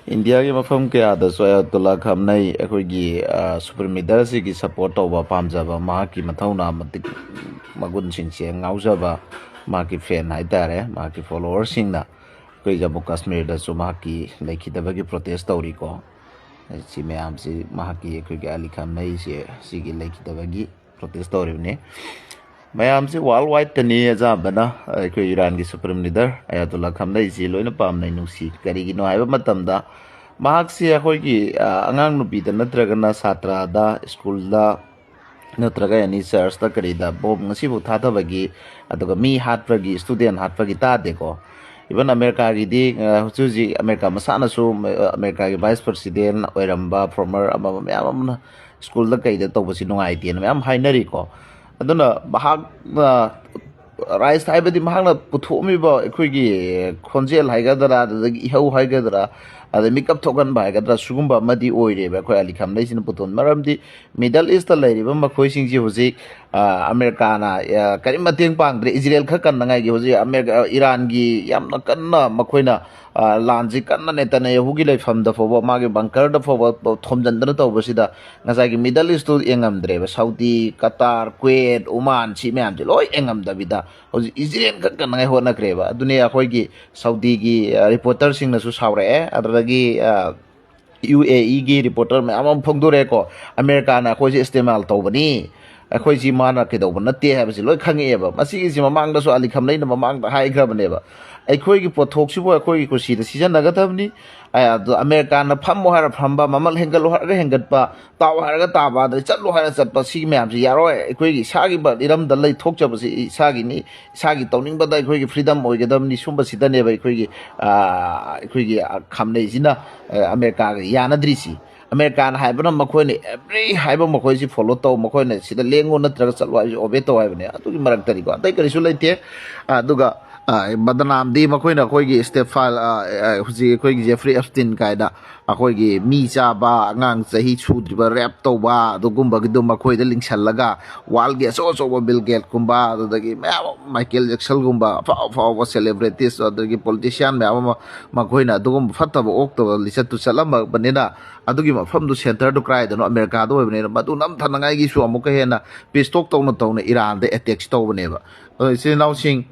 India ki mafam kaya da so Ayatollah Khamenei akhoi Supremeleader si ki support tawba pamjaba mahaki mathauna matik magun singse ngaujaba mahaki fan haitare mahaki followers singna koi Jammu Kashmir da so mahaki lekhidaba ki protest tawri ko si mayam si mahaki akhoi Ali Khamenei si ki lekhidaba ki protest tawri ne mayam si worldwide tani ajabana akhoi Iran ki Supremeleader Ayatollah Khamenei si loina pamnai nungsi karigi no haiba matamda mahakse akhoi angang nupi da natragana satra da school da natraga yani church da kari da bom ngasi bu tha bagi aduga mi hatpagi student hatpagi ta de ko even America gi di huji America masana su America gi vice president oiramba former amam school da kai da tawbasi nungai ti na am hainari ko aduna bahag rise haibadi mahakna puthomi ba akhoi gi khonjel haigadara da ihau haigadara ada makeup thokan ba haigadara sugumba madi oire ba akhoi Ali Khamenei sin puton maramdi Middle East ta lairiba makhoi sing ji hoji America na kari mateng pangdre Israel kha kan ngai gi hoji America Iran gi yamna kanna makhoina lanji kanna netana yahugi leifam da fobo magi bunker da fobo thomjandra tawbasida ngasai gi Middle East tu engamdre ba Saudi Qatar Kuwait Oman si myam ji loi engam da bida hoji Israel kan ngai hona kreba dunia akhoi gi Saudi gi reporter sing na su sawre adragi UAE gi reporter me amam phongdore ko America na akhoi ji istemal tawbani akhoi ji mana ke dawba natte habasi loi khange ba masi ji mamang da so Ali Khamenei na mamang da hai grabane ba akhoi gi pothok sibo akhoi gi kursi da season naga thabni aya do America na phammo har phamba mamal hengal har ga hengat pa taw har ga ta ba da chatlo har chat pa si myam ji yaro akhoi gi sagi ba iram da lai thok jab si sagi ni sagi tawning ba da akhoi gi freedom oi ga damni sumba sida ne ba akhoi gi Khamenei jina America ga yanadri si America na haibana makhoi ne every haiba makhoi si follow taw makhoi ne sida lengo natraga chalwa obe taw haibane atugi marak tari ko atai kari su laite aduga badnam di makhoi na khoi gi step file huji khoi gi Jeffrey Epstein kaida akhoi gi mi cha ba ngang chahi chudri ba rap taw ba adugumba gi dum makhoi da lingshallaga wal gi so Bill Gates kumba adagi Michael Jackson gumba fa celebrities adagi politician me makhoi na dugum fatta ba ok to lisatu salama banena adugi mafam du center du cry da no America do bane madu nam thanangai gi su amuka hena pistok tawna Iran da attack taw bane ba isi now sing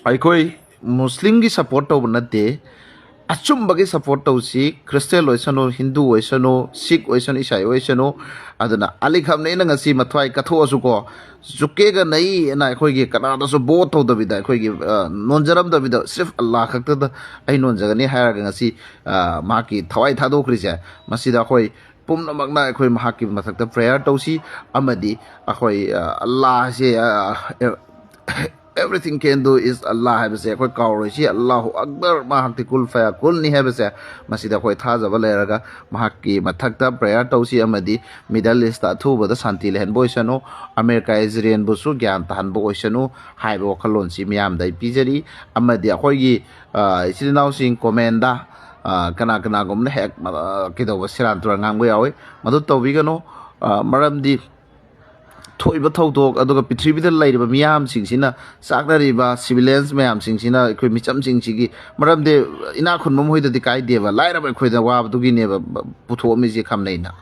akhoi Muslim gi support taw banate achum bagi support taw si Christian oisano Hindu oisano Sikh oisano Isai oisano aduna Ali Khamenei na ngasi mathwai katho asu ko zuke ga nai na akhoi gi kana da so bo taw da bida akhoi gi nonjaram da bida sirf Allah khakta da ai nonjagani haira ga ngasi ma ki thawai thadokri ja masida akhoi pumnmkki akhoi mahaki mathakta prayer tawsi amadi akhoi Allah se everything can do is Allah habase akhoi kawroi Allahu Akbar mahakti kul fa kul ni habase masida akhoi thajaba leraga mahakki mathakta prayer tawsi amadi Middle East Athouba da santi lehen boisano America Israel busu gyan tahan bo oisano haiba wakhalon si miyam dai pijari amadi akhoi gi isinau sing komenda kana gomna hek kido siran tura ngangbo yawe madu tawbigano maramdi thoiba thawdok aduga prithibida lairiba miyam singsina saknariba civilians mayam singsina akhoi micham singsigi maramde ina khunmam hoida di kai deba lairaba akhoi da wa dugi ne puthom ji Khamenei na